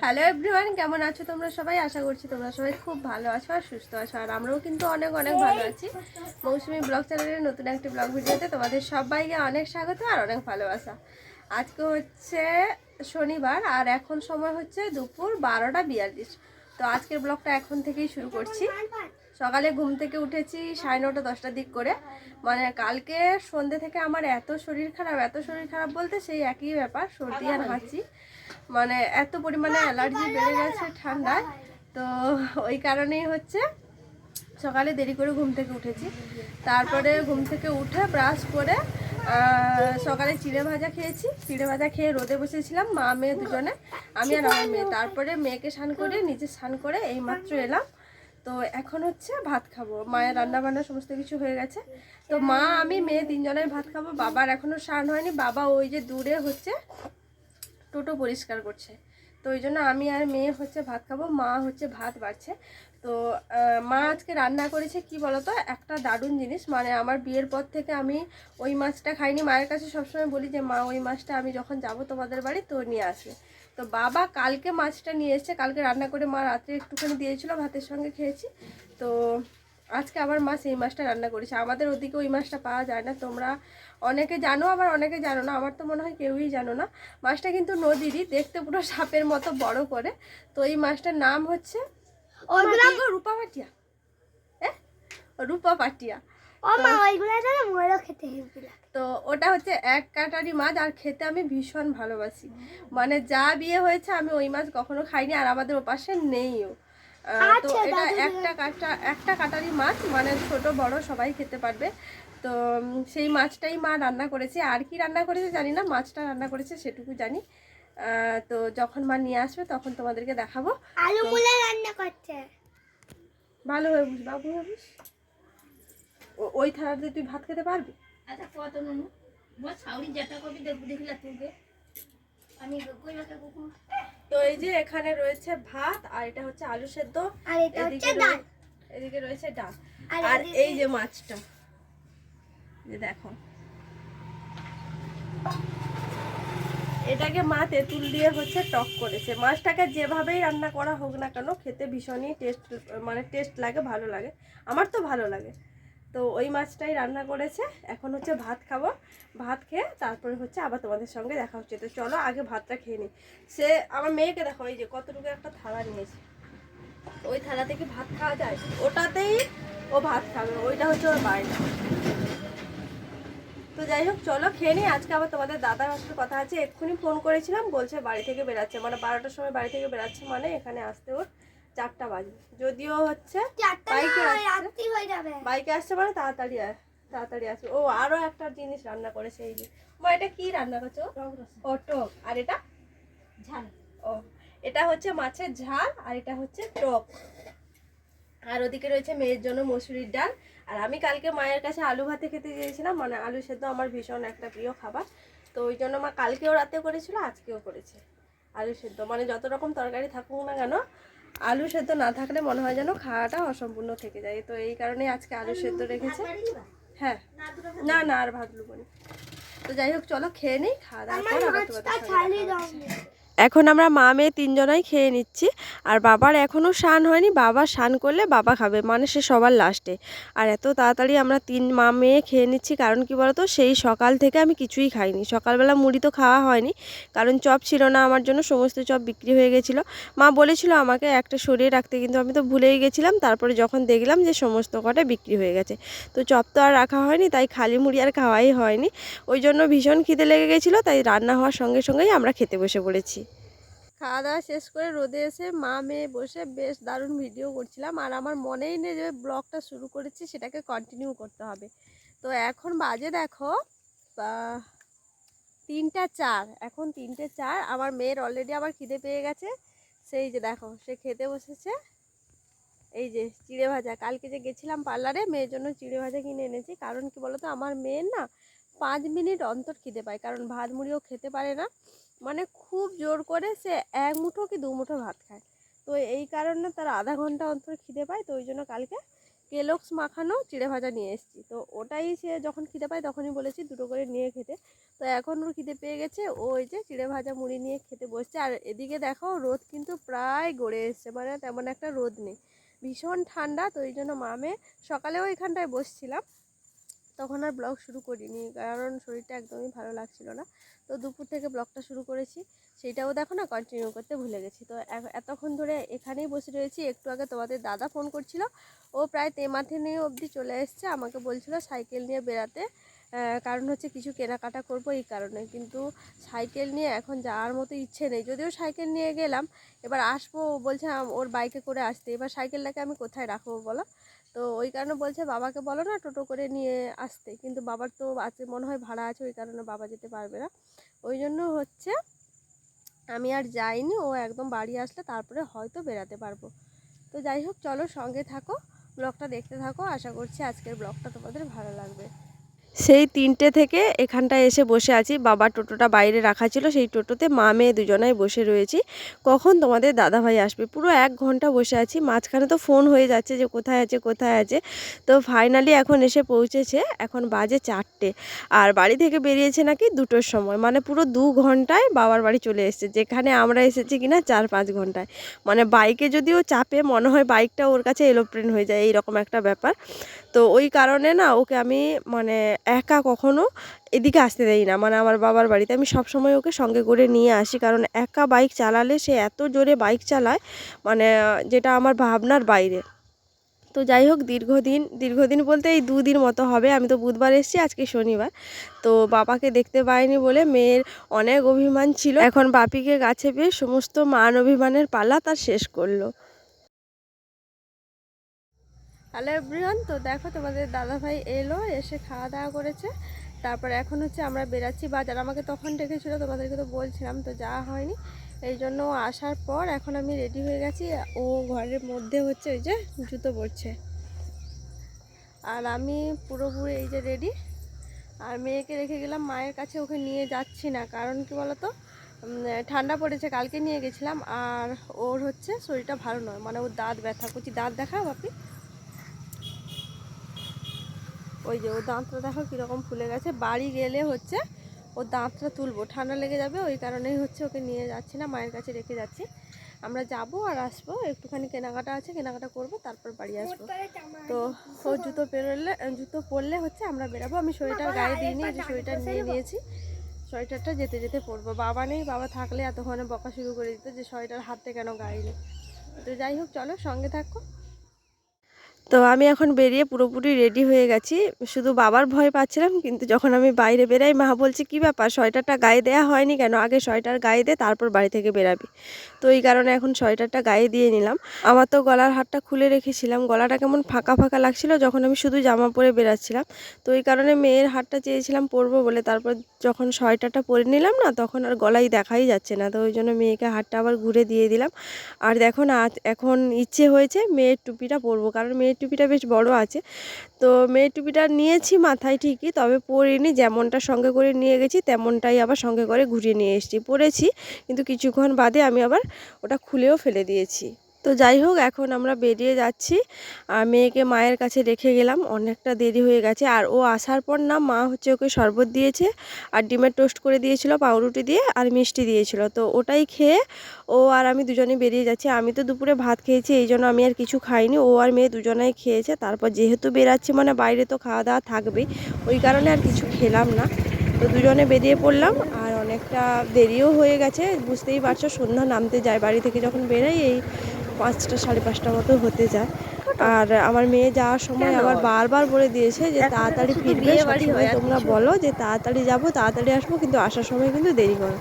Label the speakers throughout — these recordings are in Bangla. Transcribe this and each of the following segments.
Speaker 1: হ্যালো এভরিওয়ান, কেমন আছো তোমরা সবাই? আশা করছি তোমরা সবাই খুব ভালো আছো আর সুস্থ আছো। আর আমরাও কিন্তু অনেক অনেক ভালো আছি। মৌসুমি ব্লগ চ্যানেলের নতুন একটি ব্লগ ভিডিওতে তোমাদের সবাইকে অনেক স্বাগত আর অনেক ভালোবাসা। আজকে হচ্ছে শনিবার আর এখন সময় হচ্ছে দুপুর 12টা 42। তো আজকের ব্লগটা এখন থেকেই শুরু করছি। সকালে ঘুম থেকে উঠেছি 9:30-10টার দিক করে। মানে কালকে সন্ধ্যে থেকে আমার এত শরীর খারাপ বলতে সেই একই ব্যাপার, সর্দি আর হাঁচি। মানে এত পরিমাণে অ্যালার্জি বেড়ে গেছে ঠান্ডায়। তো ওই কারণেই হচ্ছে সকালে দেরি করে ঘুম থেকে উঠেছি। তারপরে ঘুম থেকে উঠে ব্রাশ করে সকালে চিড়ে ভাজা খেয়েছি। চিড়ে ভাজা খেয়ে রোদে বসেছিলাম মা মেয়ে দুজনে, আমি আর আমার মেয়ে। তারপরে মেয়েকে স্নান করে নিজে স্নান করে এইমাত্র এলাম। তো এখন হচ্ছে ভাত খাবো। মায়ের রান্না বান্না সমস্ত কিছু হয়ে গেছে। তো মা আমি মেয়ে তিনজনের ভাত খাবো। বাবার এখনও স্নান হয়নি, বাবা ওই যে দূরে হচ্ছে টোটো পরিষ্কার করছে। তো ওই জন্য আমি আর মেয়ে হচ্ছে ভাত খাবো, মা হচ্ছে ভাত বাড়ছে। তো মা আজকে রান্না করেছে কি বলতো, একটা দারুণ জিনিস। মানে আমার বিয়ের পর থেকে আমি ওই মাছটা খাইনি। মায়ের কাছে সবসময় বলি যে মা ওই মাছটা আমি যখন যাব তোমাদের বাড়ি তো নিয়ে আসবে। তো বাবা কালকে মাছটা নিয়ে এসছে, কালকে রান্না করে মা রাত্রে একটুখানি দিয়েছিল, ভাতের সঙ্গে খেয়েছি। তো আজকে আবার মা সেই মাছটা রান্না করেছে। আমাদের ওদিকে ওই মাছটা পাওয়া যায় না, তোমরা অনেকে জানো আবার অনেকে জানো না। আমার তো মনে হয় কেউই জানো না। মাছটা কিন্তু নদীরই, দেখতে পুরো সাপের মতো বড় করে। তো এই মাছটার নাম হচ্ছে রূপা পাটিয়া। রূপা পাটিয়া। তো ওটা হচ্ছে এক কাটারি মাছ আর খেতে আমি ভীষণ ভালোবাসি। মানে যা বিয়ে হয়েছে আমি ওই মাছ কখনো খাইনি, আর আমাদের ওপাশে নেইও। তো এটা একটা কাটারি মাছ, মানে ছোট বড় সবাই খেতে পারবে। তো সেই মাছটাই মা রান্না করেছে। আর কি রান্না করেছে জানি না, মাছটা রান্না করেছে সেটুকু জানি। তো যখন মা নিয়ে আসবে তখন তোমাদেরকে দেখাবো।
Speaker 2: আলু মুলা রান্না করছে,
Speaker 1: ভালোভাবে বুঝ বাবু, বুঝ ওই থালাতে তুই ভাত খেতে পারবি?
Speaker 2: আচ্ছা কত নুনু বল ছাউরি যেটা করবি দেখিলা তুই আমি কই রাখা কুকু।
Speaker 1: তো এই যে এখানে রয়েছে ভাত, আর এটা হচ্ছে আলু সেদ্ধ,
Speaker 2: আর এটা হচ্ছে ডাল,
Speaker 1: এদিকে রয়েছে ডাল,
Speaker 2: আর
Speaker 1: আর এই যে মাছটা, যে দেখো এটাকে মা তেঁতুল দিয়ে হচ্ছে টক করেছে। মাছটাকে যেভাবেই রান্না করা হোক না কেন খেতে ভীষণই টেস্ট লাগে, ভালো লাগে। আমার তো ভালো লাগে। তো ওই মাছটাই রান্না করেছে। এখন হচ্ছে ভাত খাবো, ভাত খেয়ে তারপরে হচ্ছে আবার তোমাদের সঙ্গে দেখা হচ্ছে। তো চলো আগে ভাতটা খেয়ে নিই। সে আমার মেয়েকে দেখো এই যে কতটুকু একটা থালা নিয়েছে, ওই থালা থেকে ভাত খাওয়া যায়, ওটাতেই ও ভাত খাবে, ওইটা হচ্ছে ওর বাইরে। তো যাই হোক চলো খেয়ে নিই। আজকে আবার তোমাদের দাদার সাথে কথা আছে, এক্ষুনি ফোন করেছিলাম, বলছে বাড়ি থেকে বেরাচ্ছে, মানে 12টার সময় বাড়ি থেকে বেরাচ্ছে, মানে এখানে আসতে ওর 4টা বাজবে। যদিও হচ্ছে বাইকে আসছে মানে তাড়াতাড়ি আসবে। ও আরো একটা জিনিস রান্না করেছে, এই যে মা এটা কি রান্না করছো? ও টক। আর এটা ঝাল। ও এটা হচ্ছে মাছের ঝাল, আর এটা হচ্ছে টক। আর ওদিকে রয়েছে মেয়ের জন্য মসুরির ডাল। আর আমি কালকে মায়ের কাছে আলু ভাতে খেতে গিয়েছিলাম, মানে আলু সেদ্ধ আমার ভীষণ একটা প্রিয় খাবার। তো ওই জন্য মা কালকেও রাতে করেছিল, আজকেও করেছে আলু সেদ্ধ। মানে যত রকম তরকারি থাকুক না কেন, আলু সেদ্ধ না থাকলে মনে হয় যেন খাওয়াটা অসম্পূর্ণ থেকে যায়। তো এই কারণেই আজকে আলু সেদ্ধ রেখেছে। হ্যাঁ, না আর ভাত লুবনি। তো যাই হোক চলো খেয়ে নিই, খাওয়া দাওয়া করে আবার তোমাদের সঙ্গে দেখা হচ্ছে। এখন আমরা মা মেয়ে তিনজনাই খেয়ে নিচ্ছি। আর বাবার এখনও স্নান হয়নি, বাবা স্নান করলে বাবা খাবে, মানে সে সবার লাস্টে। আর এত তাড়াতাড়ি আমরা তিন মা মেয়ে খেয়ে নিচ্ছি, কারণ কি বলতো, সেই সকাল থেকে আমি কিছুই খাইনি। সকালবেলা মুড়ি তো খাওয়া হয়নি, কারণ চপ ছিল না আমার জন্য, সমস্ত চপ বিক্রি হয়ে গেছিলো। মা বলেছিল আমাকে একটা সরিয়ে রাখতে, কিন্তু আমি তো ভুলেই গেছিলাম। তারপরে যখন দেখলাম যে সমস্ত কটা বিক্রি হয়ে গেছে, তো চপ তো আর রাখা হয়নি, তাই খালি মুড়ি আর খাওয়াই হয়নি। ওই জন্য ভীষণ খিদে লেগে গেছিলো, তাই রান্না হওয়ার সঙ্গে সঙ্গেই আমরা খেতে বসে পড়েছি। খাওয়া দাওয়া শেষ করে রোদে এসে মা মেয়ে বসে বেশ দারুণ ভিডিও করছিলাম। আর আমার মনেই নেই যে ব্লগটা শুরু করেছি সেটাকে কন্টিনিউ করতে হবে। তো এখন বাজে দেখো 3টা 4, এখন 3টে 4। আমার মেয়ের অলরেডি আবার খিদে পেয়ে গেছে। সেই যে দেখো সে খেতে বসেছে। এই যে চিড়ে ভাজা, কালকে যে গেছিলাম পার্লারে মেয়ের জন্য চিড়ে ভাজা কিনে এনেছি। কারণ কি বলতো, আমার মেয়ের না 5 মিনিট অন্তর খিদে পায়, কারণ ভাত মুড়িও খেতে পারে না। মানে খুব জোর করে সে 1 মুঠো কি 2 মুঠো ভাত খায়। তো এই কারণে তার আধা ঘন্টা অন্তর খিদে পায়। তো ওই জন্য কালকে কেলক্স মাখানো চিড়ে ভাজা নিয়ে এসেছি। তো ওটাই সে যখন খিদে পায় তখনই বলেছি দুটো করে নিয়ে খেতে। তো এখন ওর খিদে পেয়ে গেছে, ও ওই যে চিড়ে ভাজা মুড়ি নিয়ে খেতে বসছে। আর এদিকে দেখো রোদ কিন্তু প্রায় গড়ে এসছে, মানে তেমন একটা রোদ নেই, ভীষণ ঠান্ডা। তো এই জন্য মামে সকালেও এখানটায় বসছিলাম, তখন আর ব্লগ শুরু করিনি কারণ শরীরটা একদমই ভালো লাগছিল না। তো দুপুর থেকে ব্লগটা শুরু করেছি, সেইটাও দেখো না কন্টিনিউ করতে ভুলে গেছি। তো এতক্ষণ ধরে এখানেই বসে রয়েছি। একটু আগে তোমাদের দাদা ফোন করছিল, ও প্রায় তেমাথেনি অবধি চলে এসছে, আমাকে বলছিল সাইকেল নিয়ে বেরাতে, কারণ হচ্ছে কিছু কেনাকাটা করব এই কারণে। কিন্তু সাইকেল নিয়ে এখন যাওয়ার মতো ইচ্ছে নেই, যদিও সাইকেল নিয়ে গেলাম, এবার আসবো বলছে ওর বাইকে করে আসতে, এবার সাইকেলটাকে আমি কোথায় রাখবো বলো। তো ওই কারণে বলছে বাবাকে বলো না টোটো করে নিয়ে আসতে, কিন্তু বাবার তো আছে মনে হয় ভাড়া আছে, ওই কারণে বাবা যেতে পারবে না। ওই জন্য হচ্ছে আমি আর যাইনি, ও একদম বাড়ি আসলে তারপরে হয়তো বেরাতে পারবো। তো যাই হোক, চলো সঙ্গে থাকো, ব্লগটা দেখতে থাকো, আশা করছি আজকের ব্লগটা তোমাদের ভালো লাগবে। সেই 3টে থেকে এখানটায় এসে বসে আছি, বাবার টোটোটা বাইরে রাখা ছিল, সেই টোটোতে মা মেয়ে দুজনাই বসে রয়েছি। কখন তোমাদের দাদাভাই আসবে, পুরো 1 ঘন্টা বসে আছি। মাঝখানে তো ফোন হয়ে যাচ্ছে যে কোথায় আছে কোথায় আছে। তো ফাইনালি এখন এসে পৌঁছেছে, এখন বাজে 4টে, আর বাড়ি থেকে বেরিয়েছে নাকি 2টোর সময়, মানে পুরো 2 ঘন্টায় বাবার বাড়ি চলে এসেছে, যেখানে আমরা এসেছি কিনা 4-5 ঘন্টায়। মানে বাইকে যদিও চাপে মনে হয় বাইকটা ওর কাছে এরোপ্লেন হয়ে যায়, এইরকম একটা ব্যাপার। তো ওই কারণে না ওকে আমি মানে একা কখনো এদিকে আসতে দেই না, মানে আমার বাবার বাড়িতে আমি সব সময় ওকে সঙ্গে করে নিয়ে আসি, কারণ একা বাইক চালালে সে এত জোরে বাইক চালায়, মানে যেটা আমার ভাবনার বাইরে। তো যাই হোক, দীর্ঘদিন বলতে এই 2 দিন মতো হবে, আমি তো বুধবার এসেছি, আজকে শনিবার। তো বাবাকে দেখতে পাইনি বলে মেয়ের অনেক অভিমান ছিল, এখন বাপিকে গাছে পেয়ে সমস্ত মান অভিমানের পালা তার শেষ করলো। হ্যালো এভরিওয়ান, তো দেখো তোমাদের দাদাভাই এলো, এসে খাওয়া দাওয়া করেছে, তারপর এখন হচ্ছে আমরা বেরাচ্ছি বাজার। আমাকে তখন ডেকেছিলো, তোমাদেরকে তো বলছিলাম, তো যাওয়া হয়নি, এই জন্য আসার পর এখন আমি রেডি হয়ে গেছি। ও ঘরের মধ্যে হচ্ছে ওই যে জুতো পরছে, আর আমি পুরোপুরি এই যে রেডি। আর মেয়েকে রেখে গেলাম মায়ের কাছে, ওকে নিয়ে যাচ্ছি না, কারণ কি বলতো, ঠান্ডা পড়েছে, কালকে নিয়ে গেছিলাম, আর ওর হচ্ছে শরীরটা ভালো নয়, মানে ওর দাঁত ব্যথা করছি। দাঁত দেখা বাপি, ওই যে ও দাঁতটা দেখো কীরকম ফুলে গেছে, বাড়ি গেলে হচ্ছে ও দাঁতটা তুলবো, ঠান্ডা লেগে যাবে, ওই কারণেই হচ্ছে ওকে নিয়ে যাচ্ছি না, মায়ের কাছে রেখে যাচ্ছি। আমরা যাবো আর আসবো, একটুখানি কেনাকাটা আছে, কেনাকাটা করব, তারপর বাড়ি আসবো। তো ও জুতো পরলে হচ্ছে আমরা বেরাবো। আমি সোয়েটার গায়ে দিইনি, যে সোয়েটার নিয়ে নিয়েছি, সোয়েটারটা যেতে যেতে পরবো। বাবা নেই, বাবা থাকলে এতক্ষণে বকা শুরু করে দিত যে সোয়েটার হাতে কেন গায়ে নেই। তো যাই হোক, চলো সঙ্গে থাকো। তো আমি এখন বেরিয়ে পুরোপুরি রেডি হয়ে গেছি, শুধু বাবার ভয় পাচ্ছিলাম, কিন্তু যখন আমি বাইরে বেরাই মা বলছে কী ব্যাপার সোয়েটারটা গায়ে দেওয়া হয়নি কেন, আগে সোয়েটার গায়ে দে তারপর বাড়ি থেকে বেরাবি। তো এই কারণে এখন সোয়েটারটা গায়ে দিয়ে নিলাম। আমার তো গলার হারটা খুলে রেখেছিলাম, গলাটা কেমন ফাঁকা ফাঁকা লাগছিল যখন আমি শুধু জামা পরে বেরাচ্ছিলাম, তো এই কারণে মেয়ের হারটা চেয়েছিলাম পরবো বলে। তারপর যখন সোয়েটারটা পরে নিলাম না, তখন আর গলায় দেখাই যাচ্ছে না, তো ওই জন্য মেয়েকে হারটা আবার ঘুরে দিয়ে দিলাম। আর দেখো না, এখন ইচ্ছে হয়েছে মেয়ের টুপিটা পরবো, কারণ মেয়ের টুপিটা বেশ বড় আছে। তো মেয়ের টুপিটা নিয়েছি মাথায় ঠিকই, তবে পরিনি, যেমনটা সঙ্গে করে নিয়ে গেছি তেমনটাই আবার সঙ্গে করে ঘুরিয়ে নিয়ে এসেছি, পরেছি, কিন্তু কিছুক্ষণ বাদে আমি আবার ওটা খুলেও ফেলে দিয়েছি। তো যাই হোক, এখন আমরা বেরিয়ে যাচ্ছি, আর মেয়েকে মায়ের কাছে রেখে গেলাম, অনেকটা দেরি হয়ে গেছে। আর ও আসার পর না মা হচ্ছে ওকে শরবত দিয়েছে, আর ডিমের টোস্ট করে দিয়েছিল পাউরুটি দিয়ে, আর মিষ্টি দিয়েছিল, তো ওটাই খেয়ে ও আর আমি দুজনেই বেরিয়ে যাচ্ছি। আমি তো দুপুরে ভাত খেয়েছি, এই জন্য আমি আর কিছু খাইনি, ও আর মেয়ে দুজনেই খেয়েছে। তারপর যেহেতু বেরাচ্ছি মানে বাইরে তো খাওয়া দাওয়া থাকবেই, ওই কারণে আর কিছু খেলাম না। তো দুজনে বেরিয়ে পড়লাম, আর অনেকটা দেরিও হয়ে গেছে, বুঝতেই পারছো সন্ধ্যা নামতে যায়, বাড়ি থেকে যখন বেরাই এই 5টা 5:30 মতো হতে যায়। আর আমার মেয়ে যাওয়ার সময় আবার বারবার বলে দিয়েছে যে তাড়াতাড়ি ফিরবে, সবসময় তোমরা বলো যে তাড়াতাড়ি যাবো তাড়াতাড়ি আসবো, কিন্তু আসার সময় কিন্তু দেরি করো।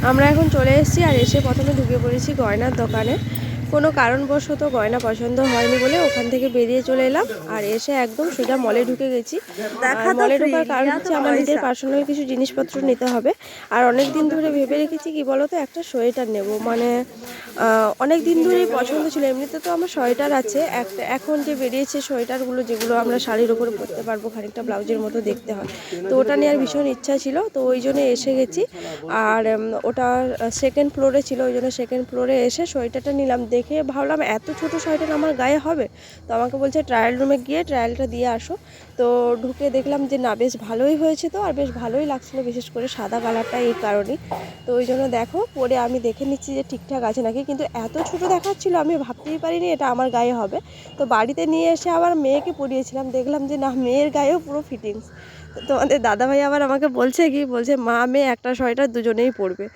Speaker 1: আমরা এখন চলে এসেছি আর এসে প্রথমে ঢুকে পড়েছি গয়নার দোকানে। কোনো কারণবশত গয়না পছন্দ হয়নি বলে ওখান থেকে বেরিয়ে চলে এলাম আর এসে একদম সোজা মলে ঢুকে গেছি। আর মলে ঢোকার কারণ হচ্ছে আমার নিজের পার্সোনাল কিছু জিনিসপত্র নিতে হবে। আর অনেক দিন ধরে ভেবে রেখেছি কি বলো তো, একটা সোয়েটার নেব। মানে অনেক দিন ধরেই পছন্দ ছিল। এমনিতে তো আমার সোয়েটার আছে একটা, এখন যে বেরিয়েছে সোয়েটারগুলো যেগুলো আমরা শাড়ির উপরে পরতে পারবো, খানিকটা ব্লাউজের মতো দেখতে হয়, তো ওটা নেওয়ার ভীষণ ইচ্ছা ছিল। তো ওই জন্য এসে গেছি। আর ওটা সেকেন্ড ফ্লোরে ছিল, ওই জন্য সেকেন্ড ফ্লোরে এসে সোয়েটারটা নিলাম। দেখে ভাবলাম এত ছোট সোয়েটার আমার গায়ে হবে, তো আমাকে বলছে ট্রায়াল রুমে গিয়ে ট্রায়ালটা দিয়ে আসো। তো ঢুকে দেখলাম যে না, বেশ ভালোই হয়েছে। তো আর বেশ ভালোই লাগছিলো, বিশেষ করে সাদা কালারটা এই কারণেই। তো ওই জন্য দেখো পরে আমি দেখে নিচ্ছি যে ঠিকঠাক আছে নাকি, কিন্তু এত ছোট দেখাচ্ছিলো আমি ভাবতেই পারিনি এটা আমার গায়ে হবে। তো বাড়িতে নিয়ে এসে আবার মেয়েকে পরিয়েছিলাম, দেখলাম যে না, মেয়ের গায়েও পুরো ফিটিংস। তো তোমাদের দাদাভাই আবার আমাকে বলছে মা মেয়ে একটা সোয়েটার দুজনেই পরবে।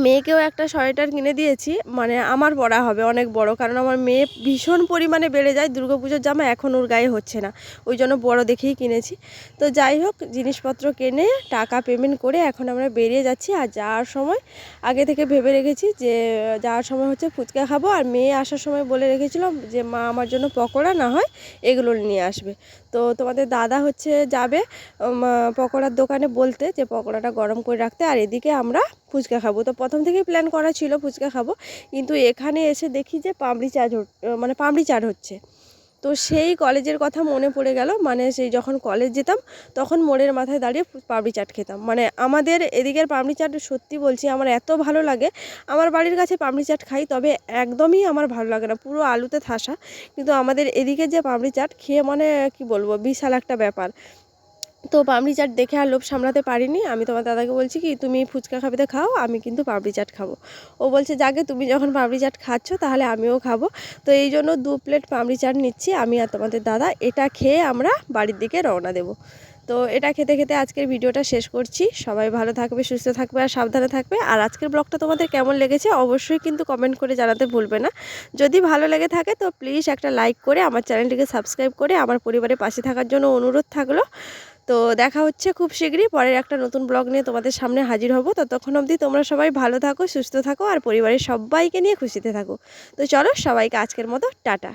Speaker 1: মেয়েকেও একটা সোয়েটার কিনে দিয়েছি, মানে আমার পরা হবে অনেক বড়, কারণ আমার মেয়ে ভীষণ পরিমাণে বেড়ে যায়। দুর্গাপুজোর জামা এখন ওর গায়ে হচ্ছে না, ওই জন্য বড় দেখেই কিনেছি। তো যাই হোক, জিনিসপত্র কিনে টাকা পেমেন্ট করে এখন আমরা বেরিয়ে যাচ্ছি। আর যাওয়ার সময় আগে থেকে ভেবে রেখেছি যে যাওয়ার সময় হচ্ছে ফুচকা খাবো। আর মেয়ে আসার সময় বলে রেখেছিলাম যে মা আমার জন্য পকোড়া না হয় এগুলো নিয়ে আসবে। তো তোমাদের দাদা হচ্ছে যাবে পকোড়ার দোকানে বলতে, যে পকোড়াটা গরম করে রাখতে, আর এদিকে আমরা ফুচকা খাবো। তো প্রথম থেকেই প্ল্যান করা ছিল ফুচকা খাবো, কিন্তু এখানে এসে দেখি যে পাপড়ি চাট হচ্ছে। তো সেই কলেজের কথা মনে পড়ে গেল। মানে সেই যখন কলেজ যেতাম তখন মোড়ের মাথায় দাঁড়িয়ে পাপড়ি চাট খেতাম। মানে আমাদের এদিকের পাপড়ি চাট সত্যি বলছি আমার এত ভালো লাগে। আমার বাড়ির কাছে পাপড়ি চাট খাই, তবে একদমই আমার ভালো লাগে না, পুরো আলুতে ঠাসা। কিন্তু আমাদের এদিকে যে পাপড়ি চাট খেয়ে মানে কি বলবো, বিশাল একটা ব্যাপার। তো পাপড়ি চাট দেখে আর লোভ সামলাতে পারিনি। আমি তোমার দাদাকে বলছি কি, তুমি ফুচকা খাবে তো খাও, আমি কিন্তু পাপড়ি চাট খাবো। ও বলছে যাকে, তুমি যখন পাপড়ি চাট খাচ্ছ তাহলে আমিও খাবো। তো এই জন্য 2 প্লেট পাপড়ি চাট নিচ্ছি আমি আর তোমাদের দাদা। এটা খেয়ে আমরা বাড়ির দিকে রওনা দেব। তো এটা খেতে খেতে আজকের ভিডিওটা শেষ করছি। সবাই ভালো থাকবে, সুস্থ থাকবে আর সাবধানে থাকবে। আর আজকের ব্লগটা তোমাদের কেমন লেগেছে অবশ্যই কিন্তু কমেন্ট করে জানাতে ভুলবে না। যদি ভালো লেগে থাকে তো প্লিজ একটা লাইক করে আমার চ্যানেলটিকে সাবস্ক্রাইব করে আমার পরিবারের পাশে থাকার জন্য অনুরোধ থাকলো। তো দেখা হচ্ছে খুব শীঘ্রই পরের একটা নতুন ব্লগ নিয়ে তোমাদের সামনে হাজির হব। ততক্ষণ অবধি তোমরা সবাই ভালো থাকো, সুস্থ থাকো আর পরিবারের সবাইকে নিয়ে খুশিতে থাকো। তো চলো, সবাইকে আজকের মতো টাটা।